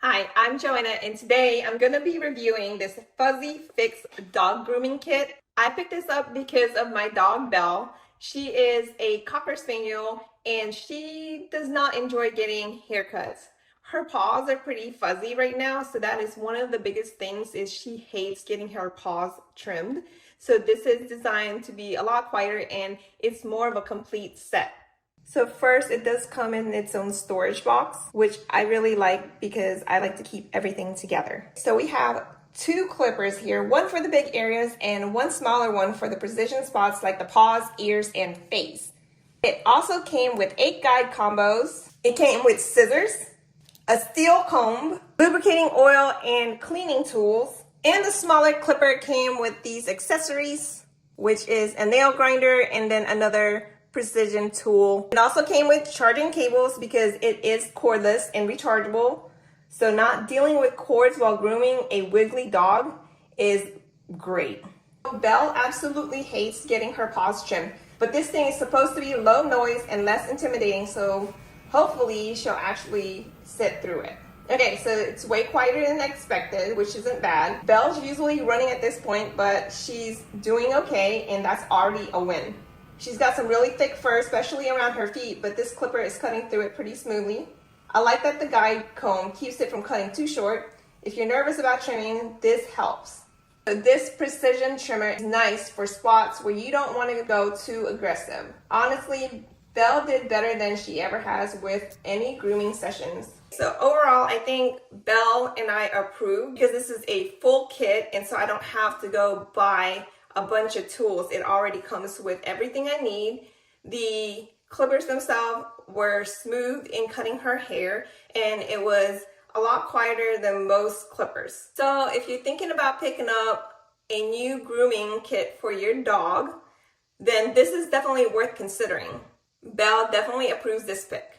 Hi, I'm Joanna, and today I'm going to be reviewing this Fuzzy Fix dog grooming kit. I picked this up because of my dog Belle. She is a Cocker Spaniel and she does not enjoy getting haircuts. Her paws are pretty fuzzy right now, so that is one of the biggest things is she hates getting her paws trimmed. So this is designed to be a lot quieter and it's more of a complete set. So first, it does come in its own storage box, which I really like because I like to keep everything together. So we have two clippers here, one for the big areas and one smaller one for the precision spots like the paws, ears, and face. It also came with 8 guide combos. It came with scissors, a steel comb, lubricating oil, and cleaning tools. And the smaller clipper came with these accessories, which is a nail grinder and then another precision tool. It also came with charging cables because it is cordless and rechargeable. So not dealing with cords while grooming a wiggly dog is great. Belle absolutely hates getting her paws trimmed, but this thing is supposed to be low noise and less intimidating, so hopefully she'll actually sit through it. Okay, so it's way quieter than expected, which isn't bad. Belle's usually running at this point, but she's doing okay, and that's already a win. She's got some really thick fur, especially around her feet, but this clipper is cutting through it pretty smoothly. I like that the guide comb keeps it from cutting too short. If you're nervous about trimming, this helps. So this precision trimmer is nice for spots where you don't want to go too aggressive. Honestly, Belle did better than she ever has with any grooming sessions. So overall, I think Belle and I approve because this is a full kit, and so I don't have to go buy a bunch of tools. It already comes with everything I need. The clippers themselves were smooth in cutting her hair, and it was a lot quieter than most clippers. So if you're thinking about picking up a new grooming kit for your dog, then this is definitely worth considering. Belle definitely approves this pick.